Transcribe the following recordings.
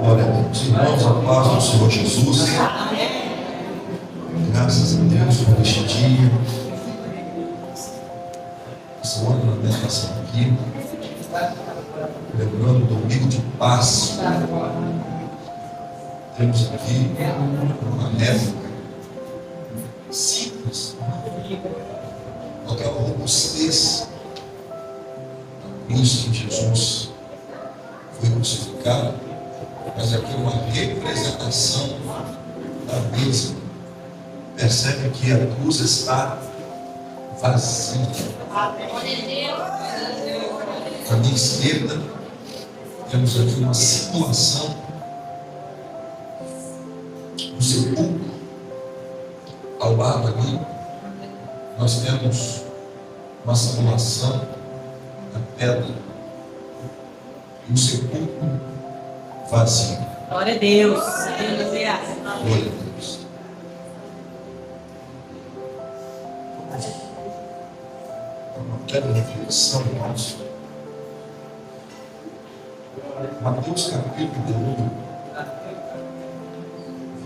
Glória a Deus. Irmãos, a paz do Senhor Jesus. Graças a Deus por este dia. Essa hora na meditação aqui. Lembrando o domingo de Páscoa. Temos aqui uma réplica simples, aquela robustez da cruz que Jesus foi crucificado, mas aqui é uma representação da mesma. Percebe que a cruz está vazia. À minha esquerda, temos aqui uma simulação do sepulcro. Ao lado ali, nós temos uma simulação da pedra e o sepulcro vazio. Glória a Deus. Aleluia. Glória a Deus. Uma breve reflexão, irmãos. Mateus capítulo de número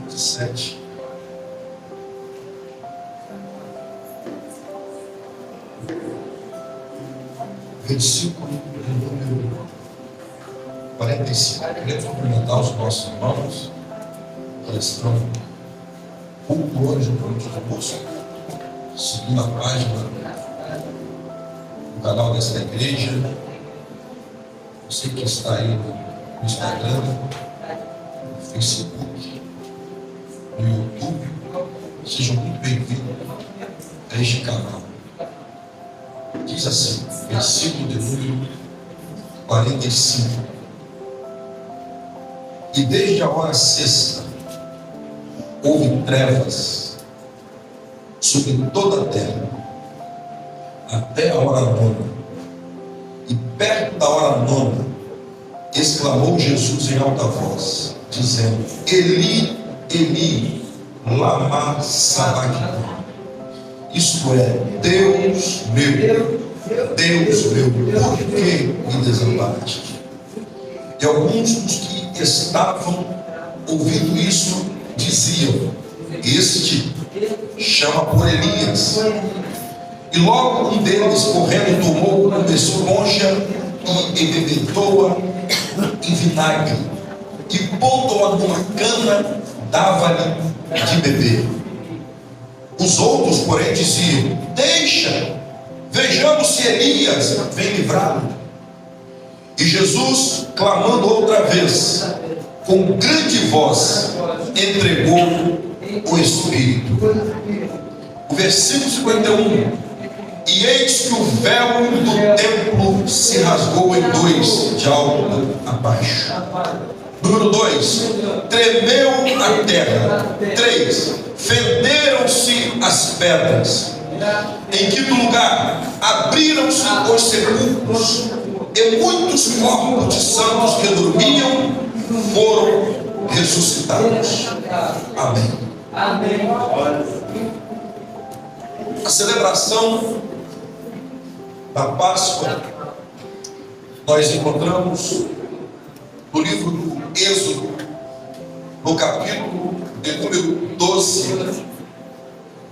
27. Versículo de número 45. Queria cumprimentar os nossos irmãos que estão pouco hoje no Ponto de Bolsa, seguindo a página do canal desta igreja. Você que está aí no Instagram, no Facebook, no YouTube, sejam muito bem-vindos a este canal. Diz assim, versículo de número 45. E desde a hora sexta houve trevas sobre toda a terra, até a hora nona. E perto da hora nona, exclamou Jesus em alta voz, dizendo: Eli, Eli, lama sabachthani. Isto é, Deus meu, por que me desamparaste? E alguns dos que estavam ouvindo isso diziam: Este chama por Elias. E logo um deles, correndo, tomou uma esponja e embebetou-a em vinagre, e pondo-a numa cana, dava-lhe de beber. Os outros, porém, diziam: Deixa, vejamos se Elias vem livrá-lo. E Jesus, clamando outra vez, com grande voz, entregou o Espírito. O versículo 51. E eis que o véu do templo se rasgou em dois, de alto a baixo. Número 2, tremeu a terra. 3, fenderam-se as pedras. Em quinto lugar, abriram-se os sepulcros, e muitos corpos de santos que dormiam foram ressuscitados. Amém. Amém. A celebração da Páscoa nós encontramos no livro do Êxodo, no capítulo de número 12,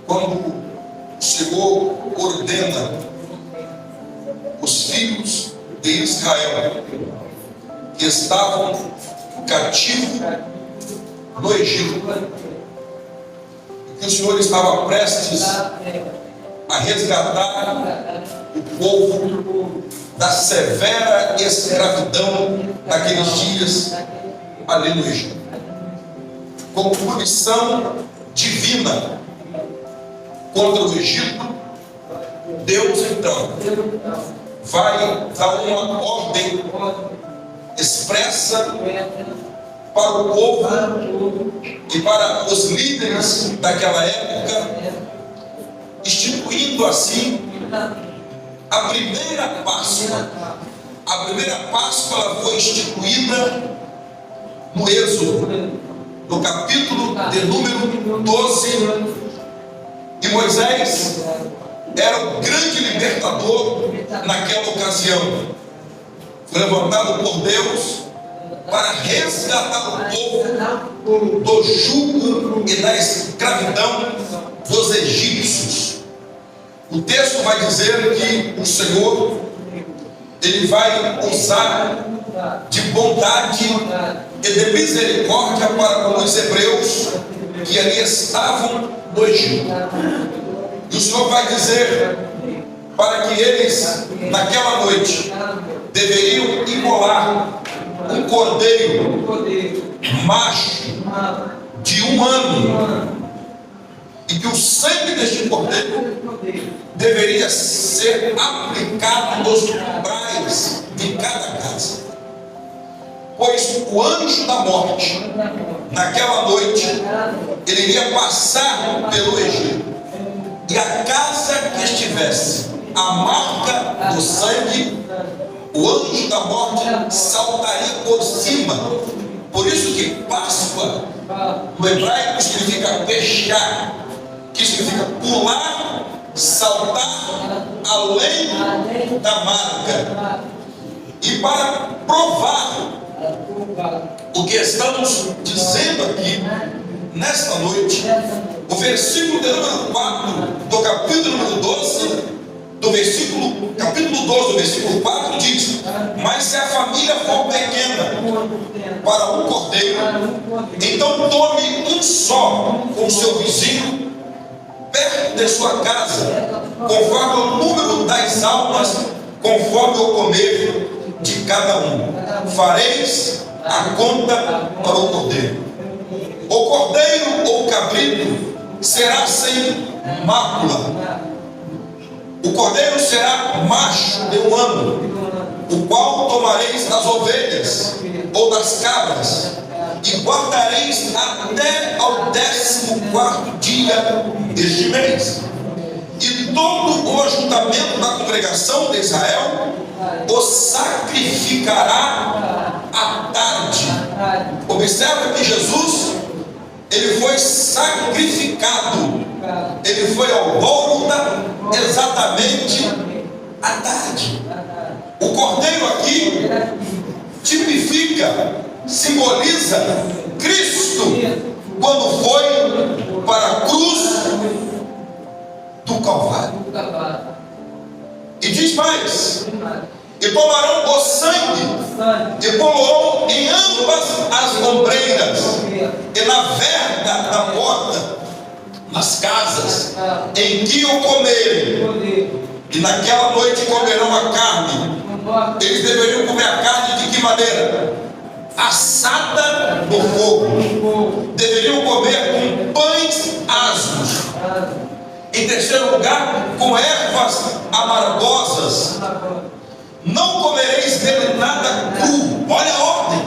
quando o Senhor ordena os filhos de Israel que estavam cativos no Egito, que o Senhor estava prestes a resgatar o povo da severa escravidão naqueles dias ali no Egito. Como punição divina contra o Egito, Deus então vai dar uma ordem expressa para o povo e para os líderes daquela época, instituindo assim a primeira Páscoa. A primeira Páscoa ela foi instituída no Êxodo, no capítulo de número 12. E Moisés era o grande libertador naquela ocasião. Foi levantado por Deus para resgatar o povo do jugo e da escravidão dos egípcios. O texto vai dizer que o Senhor, Ele vai usar de bondade e de misericórdia para com os hebreus que ali estavam no Egito. E o Senhor vai dizer para que eles, naquela noite, deveriam imolar um cordeiro macho de 1 ano, e que o sangue deste cordeiro deveria ser aplicado nos umbrais de cada casa, pois o anjo da morte, naquela noite, ele iria passar pelo Egito, e a casa que estivesse a marca do sangue, o anjo da morte saltaria por cima. Por isso que Páscoa no hebraico significa fechar, que significa pular, saltar além da marca. E para provar o que estamos dizendo aqui nesta noite, o versículo de número 4 do capítulo número 12, capítulo 12, do versículo 4 diz: mas se a família for pequena para um cordeiro, então tome um só com seu vizinho perto de sua casa, conforme o número das almas, conforme o comer de cada um. Fareis a conta para o cordeiro. O cordeiro ou cabrito será sem mácula. O cordeiro será macho de 1 ano, o qual tomareis das ovelhas ou das cabras, e guardareis até ao 14º dia deste mês. E todo o ajuntamento da congregação de Israel o sacrificará à tarde. Observa que Jesus, ele foi sacrificado, ele foi ao Gólgota exatamente à tarde. O cordeiro aqui tipifica, simboliza Cristo quando foi para a cruz do Calvário. E diz mais: e tomarão o sangue e pô-lo em ambas as ombreiras e na verga da porta, nas casas em que o comerem. E naquela noite comerão a carne. Eles deveriam comer a carne de que maneira? Assada no fogo. Deveriam comer com pães asmos. Em terceiro lugar, com ervas amargosas. Não comereis dele nada cru. Olha a ordem.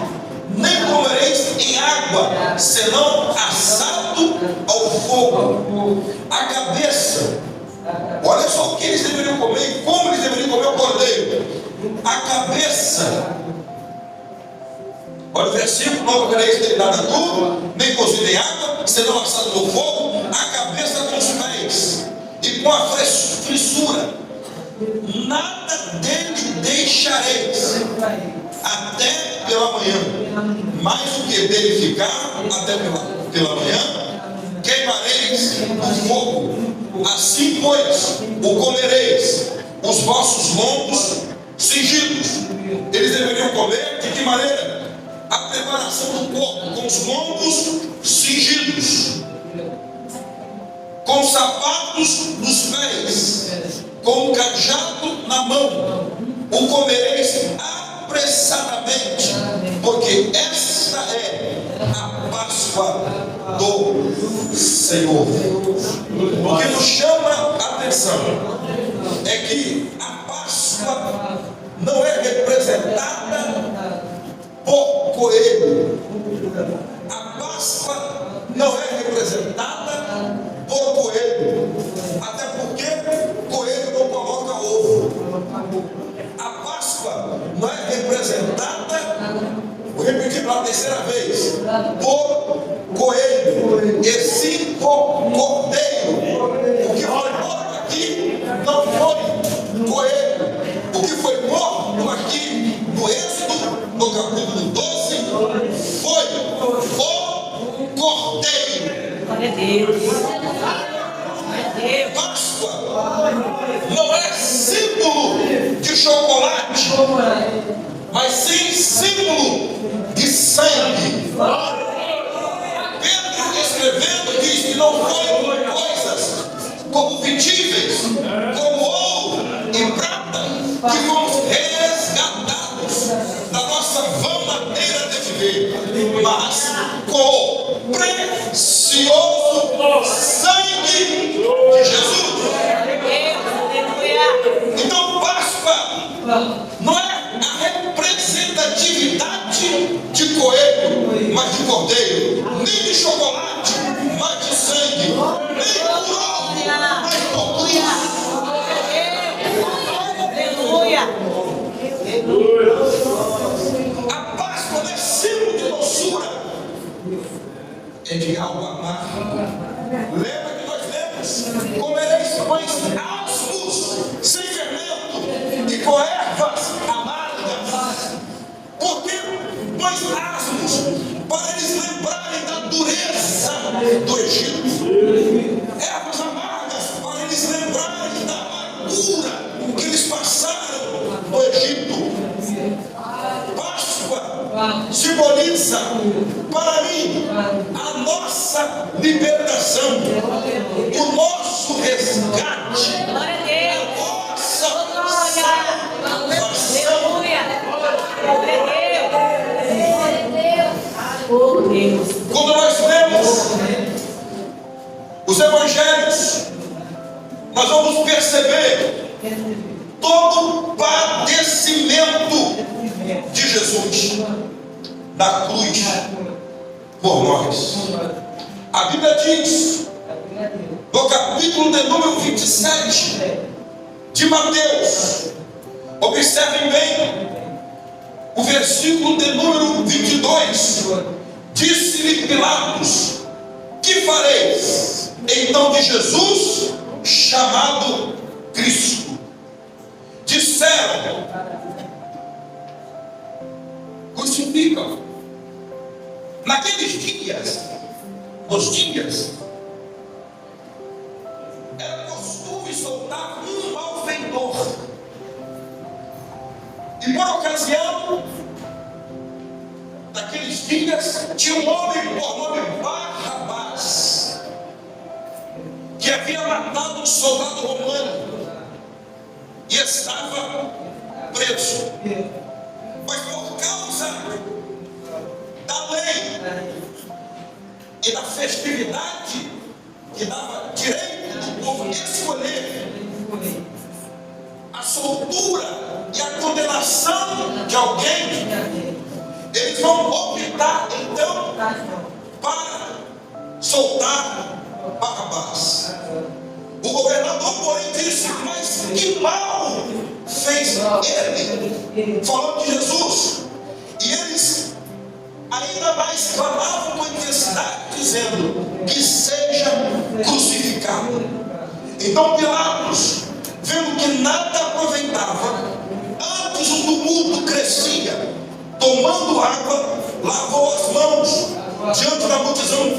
Nem comereis em água, senão assado ao fogo. A cabeça. Olha só o que eles deveriam comer e como eles deveriam comer o cordeiro. A cabeça. Olha o versículo: não comereis dele nada cru, nem cozido em água, senão assado no fogo. A cabeça com os pés e com a frissura. Nada dele deixareis até pela manhã. Mais o que dele ficar até pela manhã, queimareis no fogo. Assim, pois, o comereis, os vossos lombos cingidos. Eles deveriam comer de que maneira? A preparação do corpo, com os lombos cingidos, com sapatos nos pés, com o cajado na mão. O comereis apressadamente, porque esta é a Páscoa do Senhor. O que nos chama a atenção é que a Páscoa não é representada por coelho. A Páscoa não é representada por coelho, até porque coelho não coloca ovo. A Páscoa não é representada, vou repetir pela terceira vez, por coelho, e sim por cordeiro. O que foi morto aqui não foi coelho. O que foi morto aqui no Êxodo, no capítulo 12, foi o Cordeiro. Glória a Deus. Glória a Deus. Páscoa não é símbolo de chocolate, mas sim símbolo de sangue. Pedro escrevendo diz que não foram coisas corruptíveis, como ouro e prata, que fomos resgatados da nossa vã maneira de viver, mas com o precioso sangue de Jesus. Então Páscoa não é a representatividade de coelho, mas de cordeiro, nem de chocolate, mas de sangue, nem por ouro, mas por Cristo. Aleluia. A Páscoa não é símbolo de doçura, é de algo amargo. Lembra que nós lemos: comereis pães asmos, sem fermento e com ervas amargas. Por que pães asmos? Para eles lembrarem da dureza do Egito. Ervas amargas, para eles lembrarem da amargura que eles passaram no Egito. Páscoa simboliza para mim a nossa libertação, o nosso resgate, Glória a Deus. a nossa salvação. Aleluia. Glória a Deus. Oh, Deus. Quando nós lemos os evangelhos, nós vamos perceber todo o padecimento de Jesus na cruz por nós. A Bíblia diz, no capítulo de número 27 de Mateus, observem bem, o versículo de número 22, disse-lhe Pilatos: que fareis então de Jesus, chamado Cristo? Disseram: crucificam. Naqueles dias, nos dias, era costume soltar um malfeitor, e por ocasião daqueles dias tinha um homem por nome Barrabás, que havia matado um soldado romano e estava preso. Mas por causa da lei e da festividade que dava direito do povo escolher a soltura e a condenação de alguém, eles vão optar então para soltar Barrabás. O governador, porém, disse: mas que mal fez ele? Falando de Jesus. E eles ainda mais clamavam com intensidade, dizendo: que seja crucificado. Então Pilatos, vendo que nada aproveitava, antes o tumulto crescia, tomando água, lavou as mãos diante da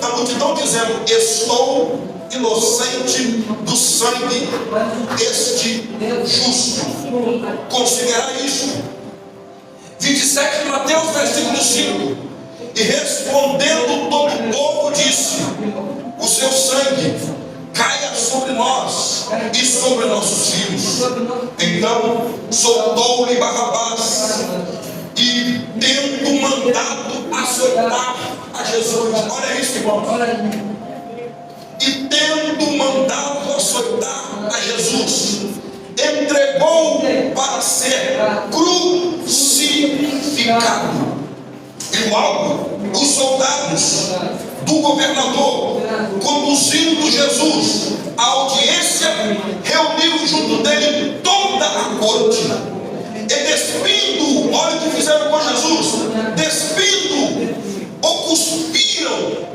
multidão, dizendo: estou inocente do sangue deste justo. Considerai isso. 27 de Mateus, versículo 5. E respondendo todo o povo disse: o seu sangue caia sobre nós e sobre nossos filhos. Então soltou-lhe Barrabás, e tendo mandado açoitar a Jesus. Olha isso, irmão. E tendo mandado açoitar a Jesus, entregou para ser crucificado. E logo os soldados do governador, conduzindo Jesus à audiência, reuniram junto dele toda a corte. E despindo, olha o que fizeram com Jesus: despindo, ou cuspiram,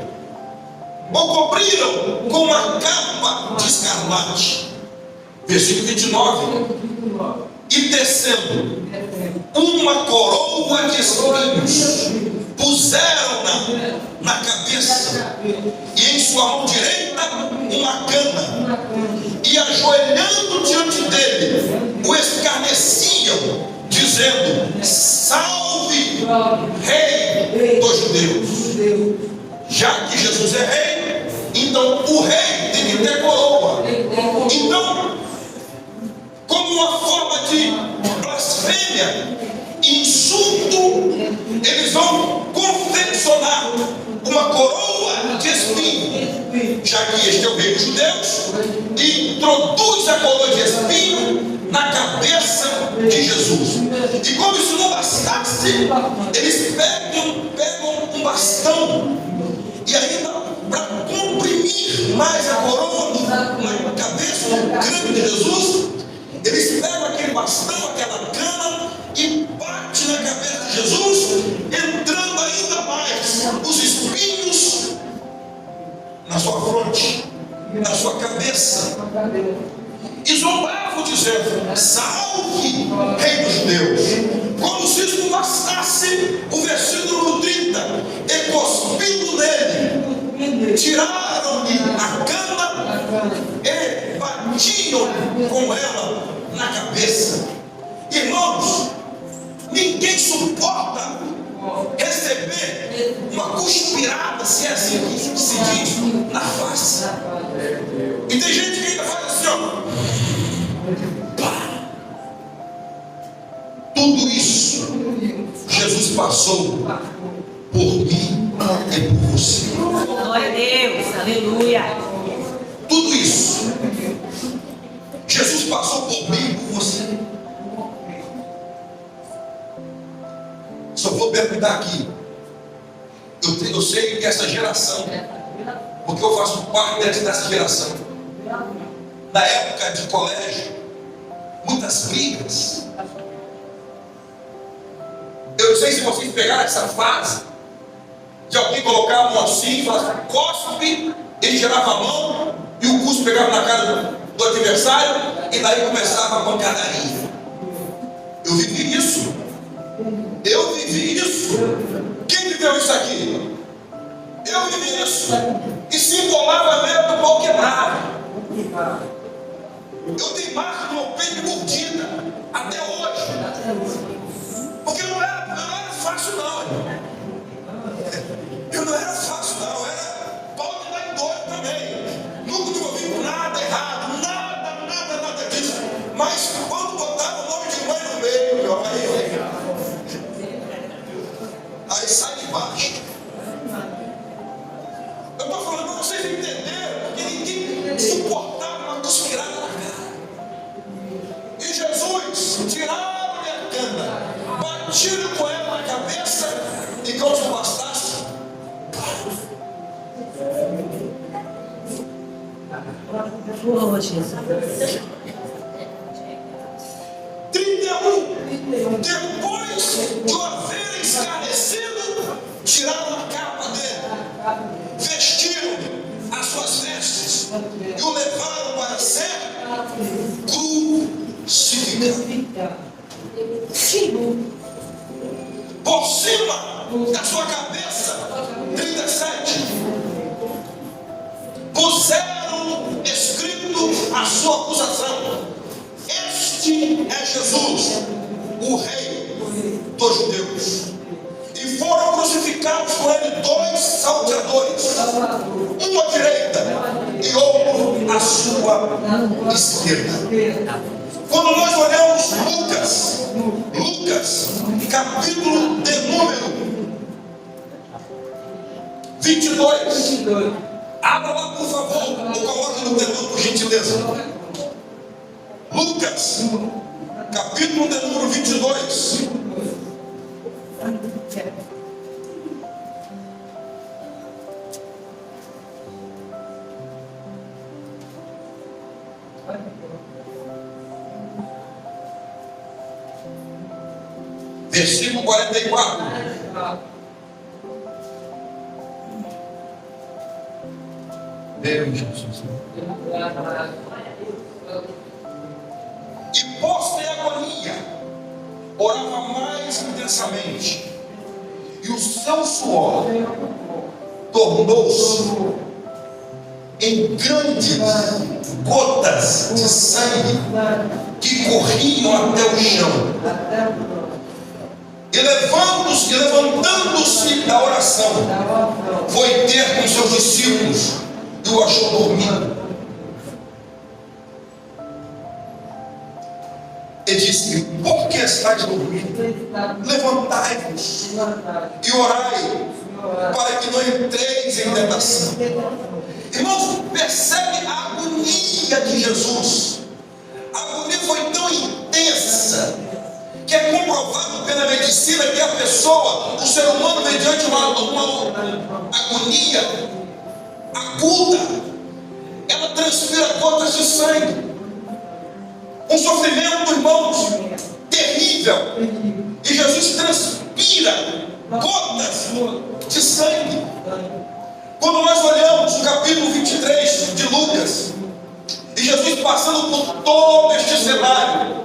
ou cobriram com uma capa de escarlate. Versículo 29. E tecendo uma coroa de espinhos puseram-na na cabeça e em sua mão direita uma cana, e ajoelhando diante dele, o escarneciam, dizendo: salve, rei dos judeus. Já que Jesus é rei, então o rei tem que ter coroa. Então, como uma forma de blasfêmia e insulto, eles vão confeccionar uma coroa de espinho, já que este é o rei dos judeus, e introduz a coroa de espinho na cabeça de Jesus. E como isso não bastasse, eles pegam um bastão, e ainda para comprimir mais a coroa na cabeça do crânio de Jesus, eles pegam aquele bastão, aquela cana, e bate na cabeça de Jesus, entrando ainda mais os espinhos na sua fronte, na sua cabeça, e zombavam dizendo: salve, rei dos judeus. Como se isso não bastasse, o versículo 30, e cuspindo nele, tiraram-lhe a cana e batiam com ela na cabeça. Irmãos, ninguém suporta receber uma cuspirada, se é assim que se diz, na face. E tem gente que ainda faz assim, ó. Tudo isso Jesus passou por mim e por você. Glória a Deus, aleluia. Tudo isso Jesus passou por mim e por você. Só vou perguntar aqui. Eu sei que essa geração, porque eu faço parte dessa geração, na época de colégio, muitas brigas. Eu não sei se vocês pegaram essa fase de alguém colocar a mão assim e falar assim, cospe, ele tirava a mão e o cuspe pegava na cara do adversário e daí começava a pancadaria. Eu vivi isso. Eu vivi isso. Quem viveu isso aqui? Eu vivi isso. E se embolava mesmo do pau quebrado. Eu tenho marca no meu peito mordida até hoje. Porque não era fácil não. Eu não era fácil não. Eu era pau de dar em doido também. Nunca me envolvi com nada errado. Nada disso. Mas quando botava o nome de mãe no meio, meu aí sai de baixo. Eu estou falando para vocês entenderem, porque ninguém suportava uma cuspirada na cara. E Jesus tiraram-lhe a cana, batiram com ela na cabeça, e como se bastasse, Oh, Jesus. 31. Depois de o haver escarnecido, tiraram a capa dele, vestiram as suas vestes e o levaram para ser crucificado. Por cima da sua cabeça, 37, puseram escrito a sua acusação: este é Jesus, o rei dos judeus. E foram crucificados com ele 2 salteadores, um à direita e outro à sua esquerda. Quando nós olhamos Lucas, capítulo de número 22, abra lá por favor, ou coloque no telão por gentileza. Lucas, capítulo de número 22. Versículo 44. Deus, Jesus. E posto em agonia, orava mais intensamente, e o seu suor tornou-se em grandes gotas de sangue que corriam até o chão. E levantando-se da oração, foi ter com seus discípulos e o achou dormindo. E disse: por que estáis dormindo? Levantai-vos e orai, para que não entreis em tentação. Irmãos, percebe a agonia de Jesus. A agonia foi tão intensa que é comprovado pela medicina que a pessoa, o ser humano, mediante uma agonia aguda, ela transpira gotas de sangue. Um sofrimento, irmãos, terrível. E Jesus transpira gotas de sangue. Quando nós olhamos o capítulo 23 de Lucas, e Jesus passando por todo este cenário,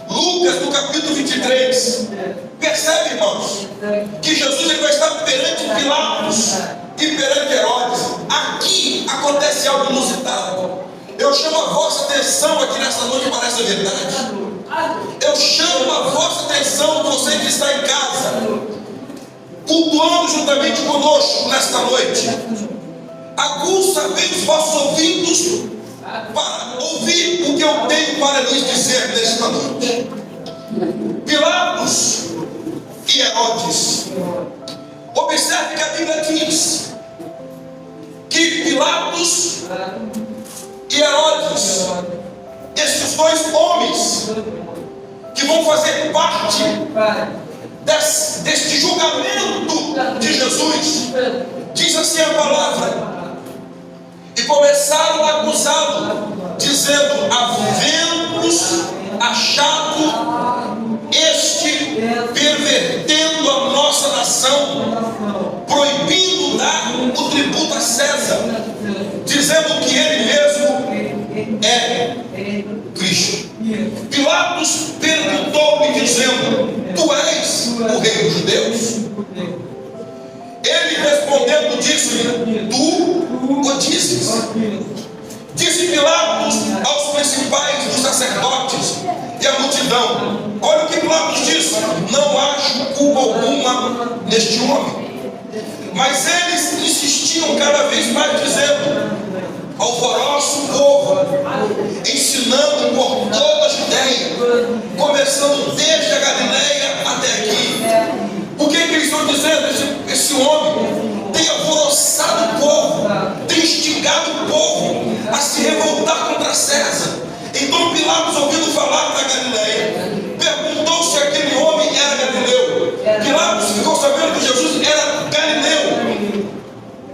Lucas no capítulo 23, percebe, irmãos, que Jesus ele vai estar perante Pilatos e perante Herodes. Aqui acontece algo inusitado. Eu chamo a vossa atenção aqui nessa noite para essa verdade. Eu chamo a vossa atenção, você que está em casa, cultuando juntamente conosco nesta noite. Aguça bem os vossos ouvidos para ouvir o que eu tenho para lhes dizer nesta noite. Pilatos e Herodes. Observe que a Bíblia diz que Pilatos e Herodes, esses dois homens que vão fazer parte deste julgamento de Jesus, diz assim a palavra, e começaram a acusá-lo, dizendo: havendo-nos achado este pervertendo a nossa nação, proibindo dar o tributo a César, dizendo que ele mesmo é Cristo. Pilatos perguntou-lhe, dizendo: tu és o rei dos judeus? Ele respondendo disse-lhe: tu o dizes. Disse Pilatos aos principais dos sacerdotes e à multidão: olha o que Pilatos disse: não acho culpa alguma neste homem. Mas eles insistiam cada vez mais, dizendo: alvoroça o povo, ensinando por toda a Judeia, começando desde a Galileia até aqui. O que eles estão dizendo? Esse homem tem alvoroçado o povo, tem instigado o povo a se revoltar contra César. Então Pilatos, ouvindo falar da Galileia, perguntou se aquele homem era galileu. Pilatos ficou sabendo que Jesus era galileu,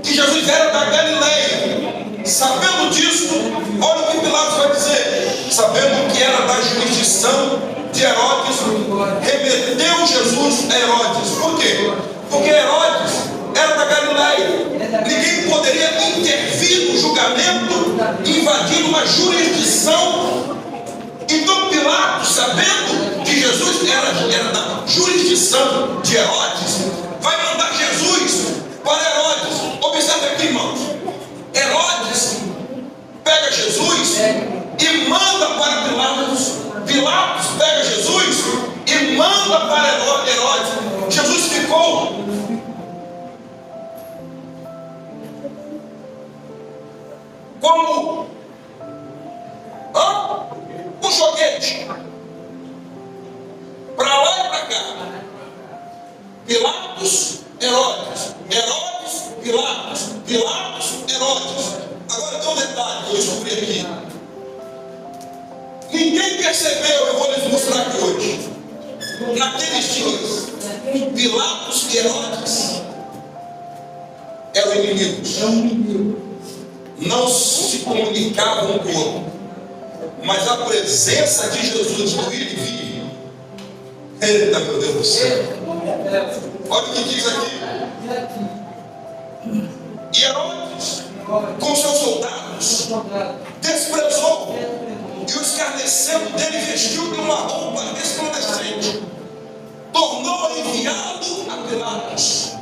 que Jesus era da Galileia. Sabendo disso, olha o que Pilatos vai dizer: sabendo que era da jurisdição de Herodes, remeteu Jesus a Herodes. Por quê? Porque Herodes era da Galileia. Ninguém poderia intervir no julgamento, invadindo uma jurisdição. Então Pilatos, sabendo que Jesus era da jurisdição de Herodes, vai mandar Jesus para Herodes. Observe aqui, irmãos. Herodes pega Jesus e manda para Pilatos. Pilatos pega Jesus e manda para Herodes. Jesus ficou como um joguete, para lá e para cá. Pilatos, Herodes, Herodes, Pilatos, Pilatos, Herodes. Agora tem um detalhe que eu descobri aqui. Ninguém percebeu, eu vou lhes mostrar aqui hoje. Naqueles dias, Pilatos e Herodes eram inimigos. Não se comunicavam um com o outro. Mas a presença de Jesus no ir e vir. Eita, meu Deus do céu. Olha o que diz aqui. E Herodes, com seus soldados, desprezou e o escarnecendo dele vestiu de uma roupa resplandecente. Tornou a enviá-lo a Pilatos.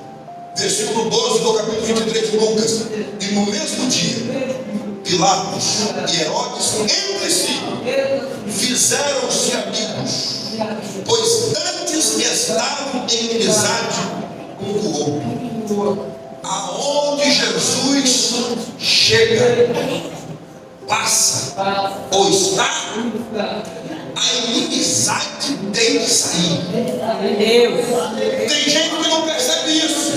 Versículo 12 do capítulo 23 de Lucas. E no mesmo dia, Pilatos e Herodes entre si fizeram-se amigos, pois antes estavam em inimizade um com o outro. Aonde Jesus chega, passa ou está, a inimizade tem que sair. Tem gente que não percebe isso.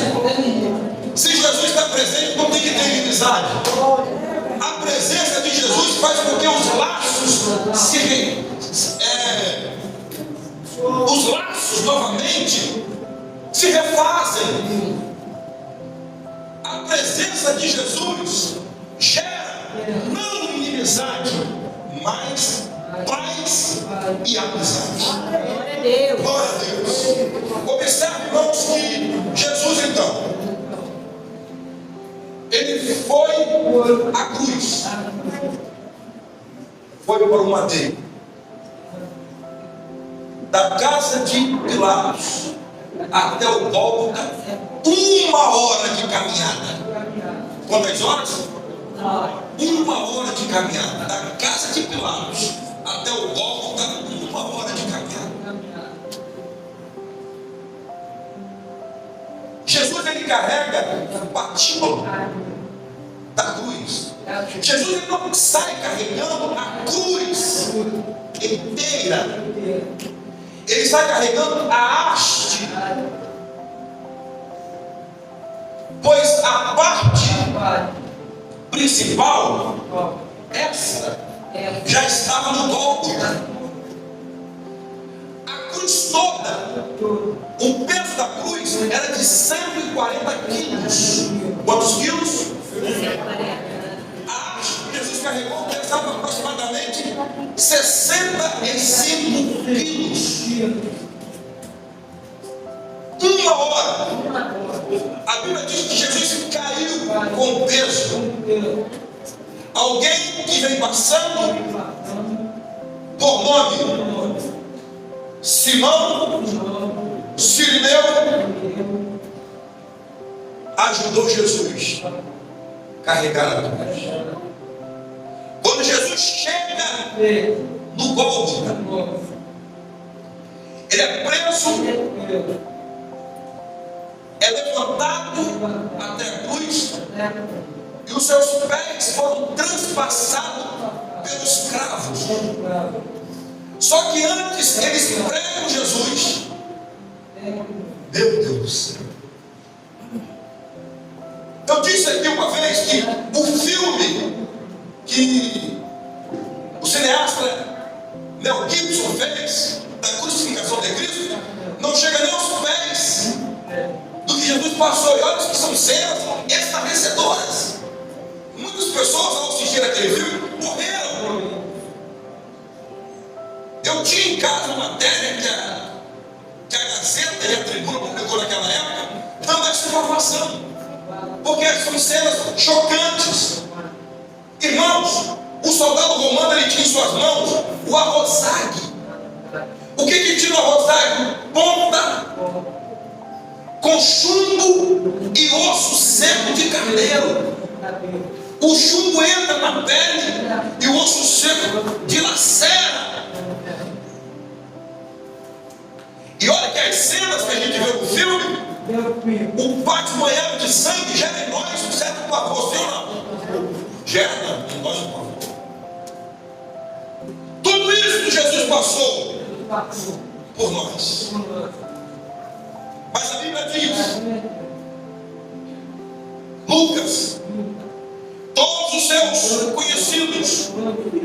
Se Jesus está presente, não tem que ter inimizade. A presença de Jesus faz com que os laços os laços novamente se refazem. A presença de Jesus gera não inimizade, mas paz e amizade. Glória a Deus. Observe, irmãos, que Jesus então, ele foi à cruz, foi para o madeiro, da casa de Pilatos até o Gólgota, 1 hora de caminhada. Quantas horas? 1 hora de caminhada, da casa de Pilatos até o Gólgota, 1 hora de caminhada. Jesus, ele carrega o patíbulo da cruz. Jesus, ele não sai carregando a cruz inteira. Ele sai carregando a haste. Pois a parte principal, essa, já estava no Gólgota. A cruz toda, o peso da cruz era de 140 quilos. Quantos quilos? 140. A haste que Jesus carregou pesava aproximadamente 65 quilos. 1 hora. A Bíblia diz que Jesus caiu com peso. Alguém que vem passando por nome Simão, Sirineu, ajudou Jesus a carregar a cruz. Quando Jesus chega no Gólgota, ele é preso, é levantado até a cruz, e os seus pés foram transpassados pelos cravos. Só que antes eles pregam Jesus. Meu Deus do céu. Eu disse aqui uma vez que o filme que o cineasta Mel Gibson fez da crucificação de Cristo não chega nem aos pés do que Jesus passou. E olha que são cenas estarrecedoras. Muitas pessoas, ao assistir aquele filme, morreram. Eu tinha em casa uma matéria que a Gazeta e a Tribuna publicou naquela época, dando essa informação, porque são cenas chocantes. Irmãos, o soldado romano, ele tinha em suas mãos o arrozague. O que tinha no arrozague? Ponta com chumbo e osso seco de carneiro. O chumbo entra na pele e o osso seco dilacera. E olha que as cenas que a gente vê no filme, o pátio banhado de sangue gera em nós um certo pavor, sim ou não? Gera em nós um pavor. Tudo isso que Jesus passou por nós. Mas a Bíblia diz, Lucas, todos os seus conhecidos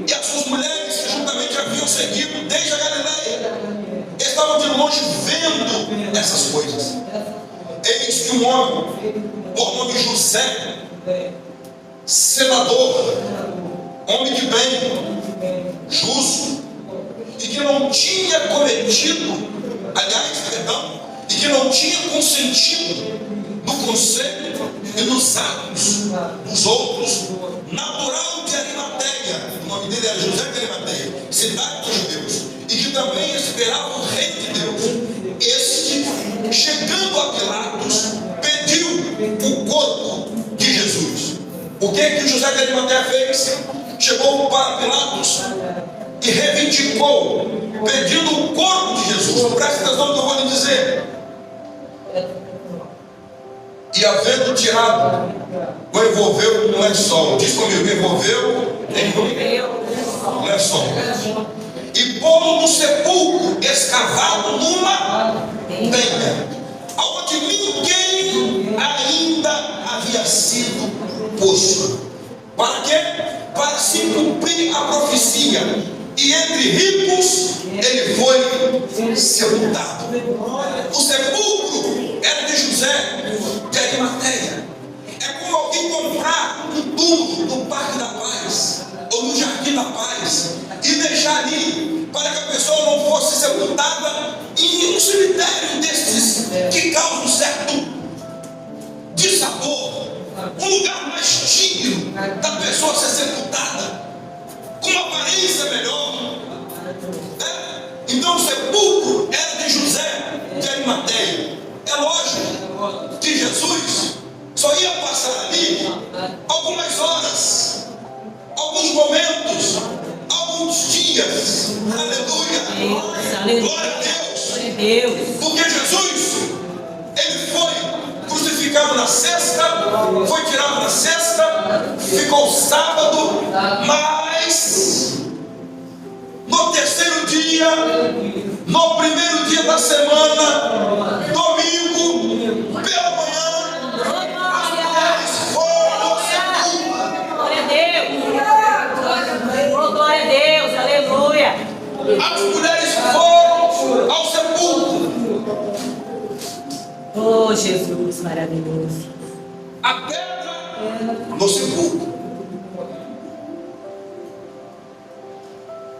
e as suas mulheres que juntamente haviam seguido desde a Galileia estavam de longe vendo essas coisas. Eis que um homem, por nome José, senador, homem de bem, justo, e que não tinha cometido, e que não tinha consentido no conselho e nos atos dos outros, natural de Arimateia, o nome dele era José de Arimateia, cidade dos judeus, e que também esperava o rei de Deus. este, chegando a Pilatos, pediu o corpo de Jesus. O que José de Arimateia fez? Chegou para Pilatos e reivindicou, pedindo o corpo de Jesus. Presta atenção no que eu vou lhe dizer. E havendo tirado, o envolveu no lençol. Diz comigo, envolveu em lençol. E pô-lo no sepulcro, escavado numa penha, aonde ninguém ainda havia sido posto. Para quê? Para se cumprir a profecia. E entre ricos ele foi sepultado. O sepulcro era de José de Arimateia. É como alguém comprar um túmulo no Parque da Paz ou no Jardim da Paz e deixar ali para que a pessoa não fosse sepultada em um cemitério desses que causa um certo dissabor, um lugar mais digno da pessoa ser sepultada, com uma aparência melhor. Então o sepulcro era de José de Arimateia. É lógico que Jesus só ia passar ali algumas horas, alguns momentos, alguns dias. Aleluia! Glória a Deus! Porque Jesus, ele foi crucificado na sexta, foi tirado na sexta, ficou sábado, mas no terceiro dia, no primeiro dia da semana, domingo, pela manhã, as mulheres foram ao sepulcro. Glória a Deus. Oh, glória a Deus. Aleluia. As mulheres foram ao sepulcro. Oh, Jesus, maravilhoso. A pedra no sepulcro.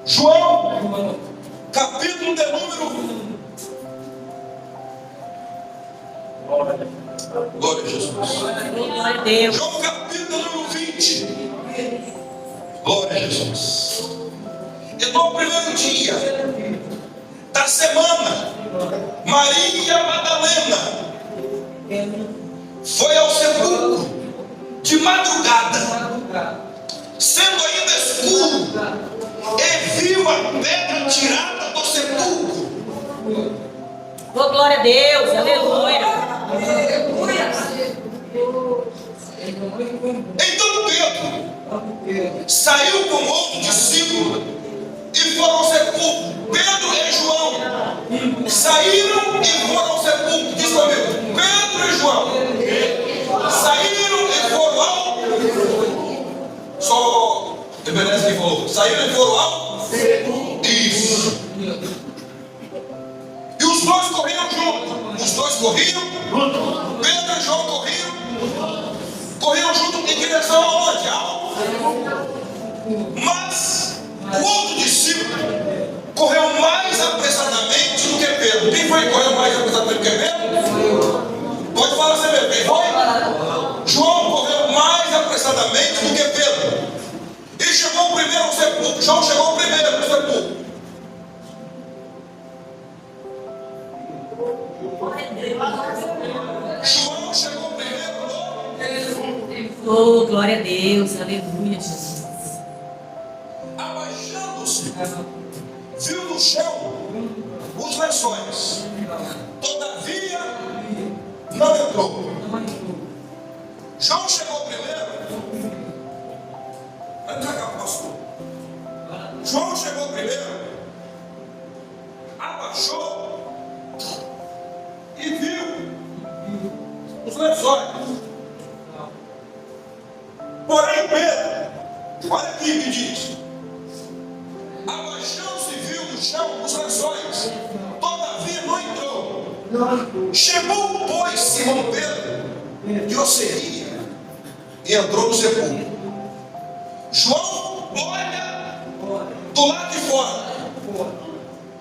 João, capítulo de número. Glória a Jesus. Glória a Deus. João, capítulo número 20. Glória a Jesus. E no primeiro dia da semana, Maria Madalena foi ao sepulcro de madrugada, sendo ainda escuro, e viu a pedra tirada do sepulcro. Oh, glória a Deus. Aleluia. Então Pedro saiu com outro discípulo e foram ao sepulcro. Pedro e João saíram e foram ao sepulcro. Diz comigo, Pedro e João saíram e foram ao. Só obedece quem falou. Saíram e foram ao. Isso. E os dois corriam juntos. Os dois corriam. Pedro e João corriam. Corriam junto em direção aonde? Mas o outro discípulo correu mais apressadamente do que Pedro. Quem foi que correu mais apressadamente do que Pedro? Pode falar você mesmo. Quem foi? João correu mais apressadamente do que Pedro. E chegou primeiro ao sepulcro. João chegou primeiro ao sepulcro. João chegou primeiro no. Oh, glória a Deus. Aleluia, Jesus. Abaixando-se, viu no chão os lençóis. Todavia, não entrou. João chegou primeiro. Vai cá, pastor. João chegou primeiro, abaixou e viu os lençóis. Porém, Pedro, olha aqui que diz: abaixando-se viu no chão os lençóis, todavia não entrou. Chegou, pois, Simão Pedro de Oceania e entrou no sepulcro. João olha do lado de fora,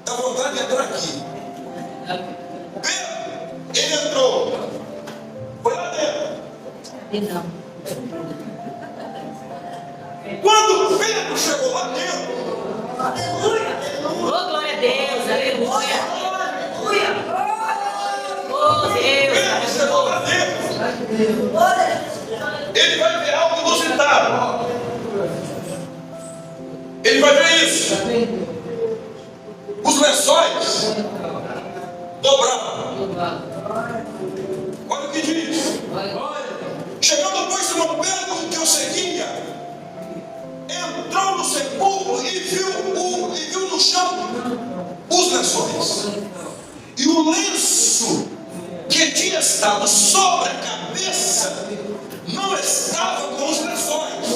dá vontade de entrar aqui. Pedro, ele entrou, foi lá dentro. Perdão. Quando Pedro chegou lá dentro, Oh, glória a Deus. Aleluia. Ele vai ver algo inusitado. Ele vai ver isso. Os lençóis dobrados. Olha o que diz. Chegando, pois, Simão Pedro, que o seguia, entrou no sepulcro e viu no chão os lençóis. E o lenço que tinha estado sobre a cabeça não estava com os lençóis.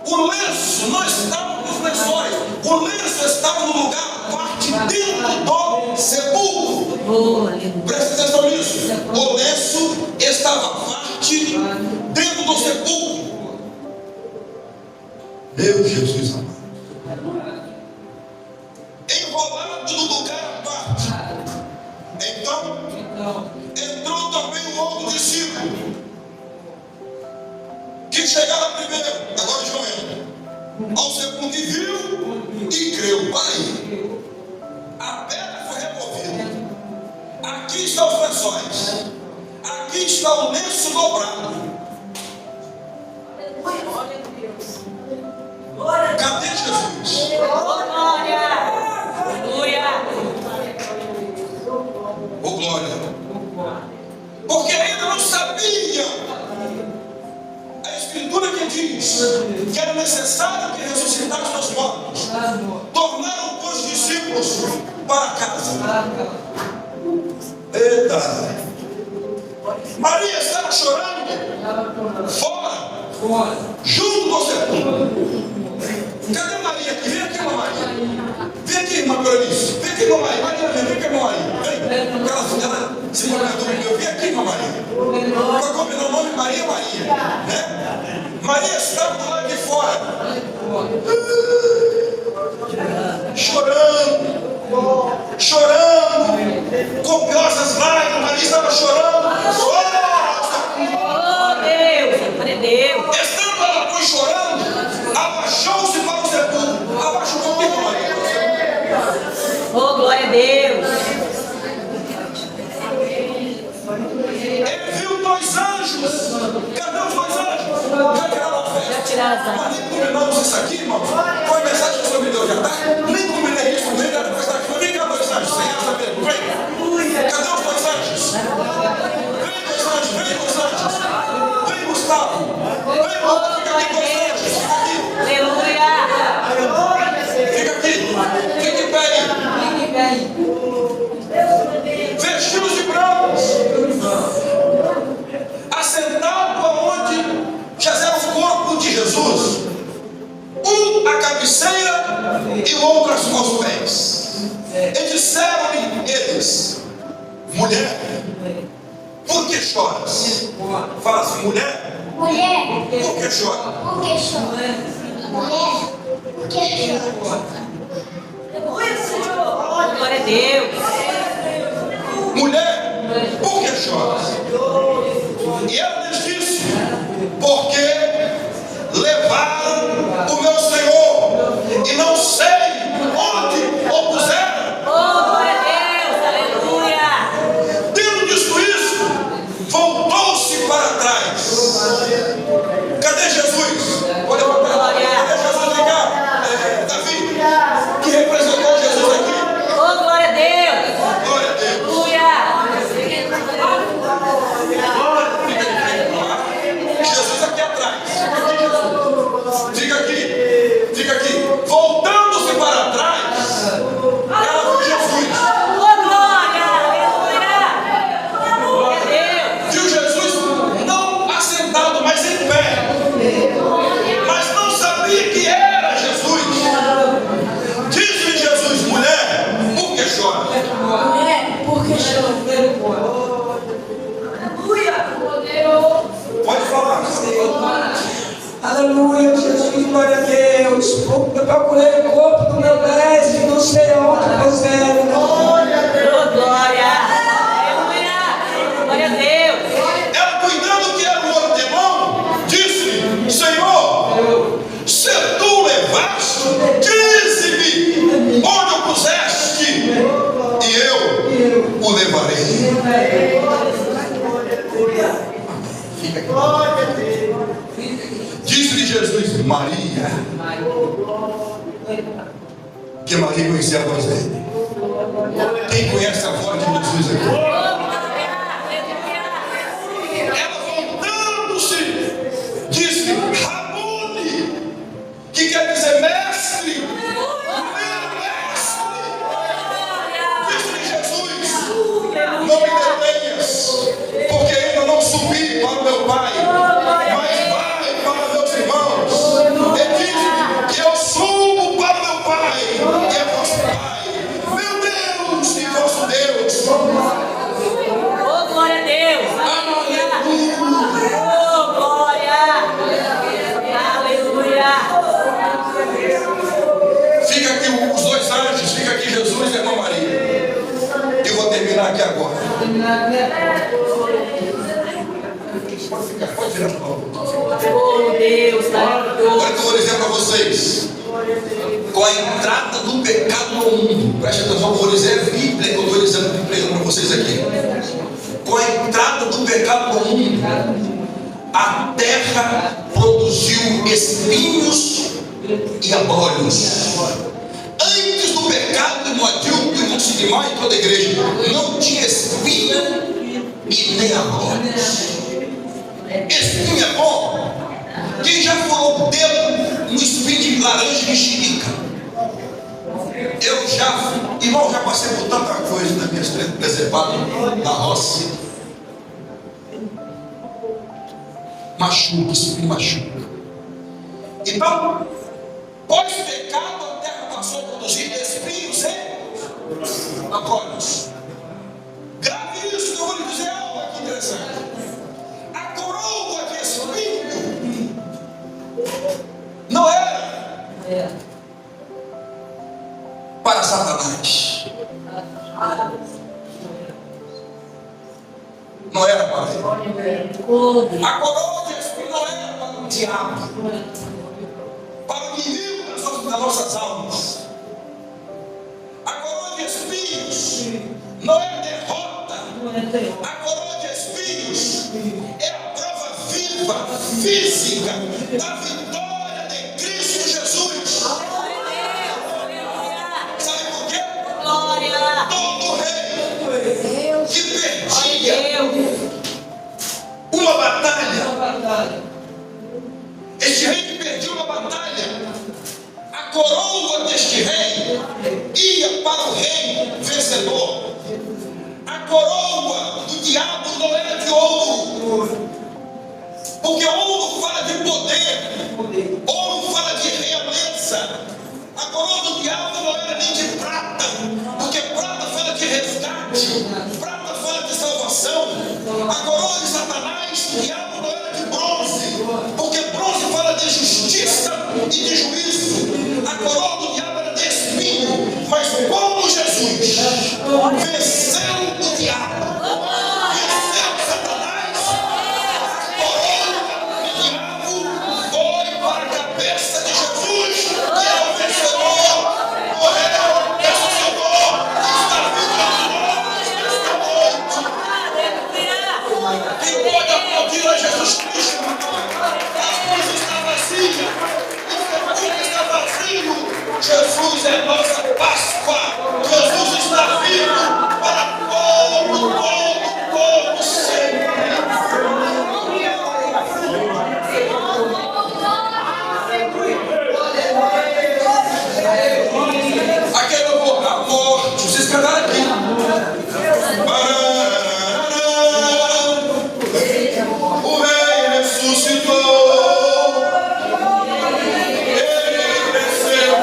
O lenço não estava com os lençóis. O lenço estava no lugar, parte dentro do sepulcro. Presta atenção nisso. O lenço estava parte dentro do sepulcro. Meu Jesus amado. Enrolado no lugar à parte. Então, entrou também um outro discípulo, que chegara primeiro, agora João entra, ao sepulcro e viu e creu. Pai, a pedra foi removida. Aqui estão os lençóis. Aqui está o lenço dobrado. Cadê Jesus? Glória! Oh, glória! Porque ainda não sabia. A Escritura que diz que era necessário que ressuscitasse os mortos. Tornaram os discípulos para casa. Eita! Maria estava chorando fora, junto do sepulcro. Cadê Maria aqui? Vem aqui, mamãe. Vem aqui, irmã Berenice. Vem aqui, mamãe. Maria, vem aqui, mamãe. Vem. Ela se comentou comigo. Vem aqui, mamãe. Para combinar o nome Maria, né? Maria estava do lado de fora, chorando, com copiosas lágrimas. Maria estava chorando. Oh, Deus, glória a Deus. Estando ela, pois, chorando, abaixou-se para o sepulcro. Abaixa um pouquinho, Maria. Oh, glória a Deus. Ele viu dois anjos. Cadê os dois anjos? Já tiraram a festa. Já tiraram as Mas nem combinamos isso aqui, irmão. Foi a mensagem que o Senhor me deu já, tá? Nem combinei isso, nem nada com essa aqui. Vem cá, dois anjos. Sem ela saber. Vem. Cadê os dois anjos? Vem, dois anjos. Vem, dois anjos. Vem, Gustavo. Vem, Gustavo. Fica aqui, dois anjos. Fica aqui. Aleluia. Fica aqui. Fique em pé aí. Vestidos de brancos, assentado aonde jazera o corpo de Jesus, um à cabeceira e o outro aos pés. E disseram-lhe eles: mulher, por que choras? Fala assim: mulher, Mulher, por que choras? por que chora? Mulher, por que chora? Glória a Deus. Mulher, por que choras? E ela lhes disse: porque levaram o meu Senhor e não sei onde o puseram. Oh, glória a Deus. Aleluia. Tendo dito isso, voltou-se para trás. Cadê Jesus? Olha para cá. Cadê Jesus? Vem cá. Davi, que representou Jesus aqui. Oh, glória a Deus. Glória a Deus. Aleluia. Jesus aqui atrás. Fica aqui. Voltando-se para trás, ela viu Jesus. Oh, glória. Aleluia. Glória a Deus. Viu Jesus não assentado, mas em pé. Mas não sabia que era Jesus. Disse-lhe Jesus: mulher, por que chora? Mulher, por que chora? Pode falar. Aleluia, Jesus, glória a Deus. Eu procurei o corpo do meu mestre, não sei onde puseram. Oh, glória. Aleluia. Glória a Deus. Ela, cuidando que era um hortelão, disse-lhe: Senhor, se tu levaste, dize-me onde o puseste, e eu o levarei. Maria. Que Maria conhecia a voz dele. Quem conhece a voz de Jesus aqui? Ela voltando-se, disse: Rabone, que quer dizer mestre. Meu mestre. Disse-lhe Jesus: não me detenhas, porque ainda não subi para o meu Pai, mas vai para meus irmãos. E diz-me que eu subo para o meu Pai e é vosso Pai, meu Deus e vosso Deus. Oh, glória a Deus. Oh, glória. Aleluia. Fica aqui os dois anjos, fica aqui Jesus e a irmã Maria. Eu vou terminar aqui agora. Pode virar para o Oh, Deus. Agora que eu vou dizer para vocês, com a entrada do pecado no mundo, preste atenção, vou dizer a Bíblia que eu estou dizendo para vocês aqui. Com a entrada do pecado no mundo, a terra produziu espinhos e abrolhos. Antes do pecado, no Adilto e no Sinimá e toda a igreja, não tinha espinho e nem abrolhos. Espinho é bom. Quem já furou o dedo no espinho de laranja e mexerica? Eu já, irmão, já passei por tanta coisa na minha estrela preservada na roça. Machuca, espinho machuca. Então, pós-pecado, a terra passou a produzir espinhos e abrolhos. Grave isso que eu vou lhe dizer algo aqui interessante. A coroa de espinho não era para Satanás. Não era para ele. A coroa de espinho não era para o diabo, para o inimigo das nossas almas. A coroa de espinhos não é derrota. A coroa de espinhos é a prova viva, física, da vitória de Cristo Jesus. Sabe por quê? Todo rei que perdia uma batalha, este rei que perdia uma batalha, a coroa deste rei ia para o rei vencedor. A coroa do diabo não era de ouro, porque ouro fala de poder, ouro fala de realeza. A coroa do diabo não era nem de prata, porque prata fala de resgate, prata fala de salvação. A coroa de Satanás, do diabo, não era de bronze, porque bronze fala de justiça e de juízo. A coroa do diabo era de espinho, mas como Jesus venceu o diabo, venceu Satanás, a coroa do diabo foi para a cabeça de Jesus, que é o vencedor, morreu, ressuscitou, está vivo nesta noite. Quem pode aplaudir a Jesus Cristo? A cruz está vazia, o sepulcro está vazio. Jesus é nossa Páscoa. Jesus está vivo para todo sempre. Aquele louvor, a morte, vocês cantaram aqui. O rei ressuscitou. Ele cresceu.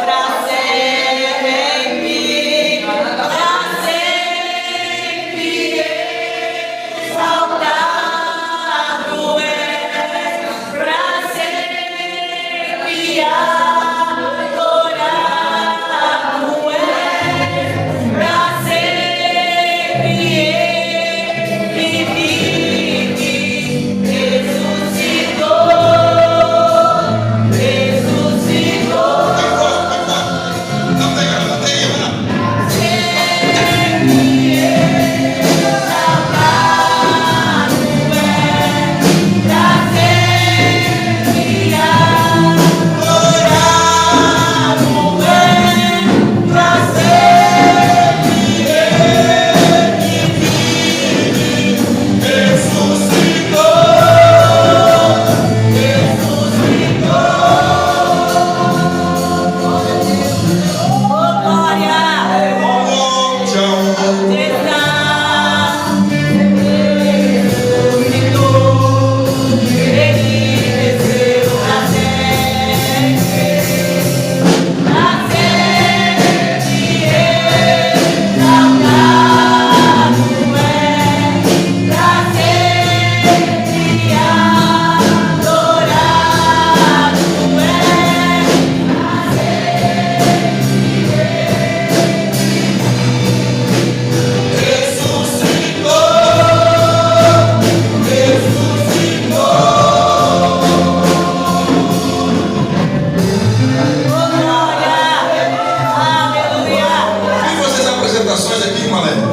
interpretações aqui, Malé.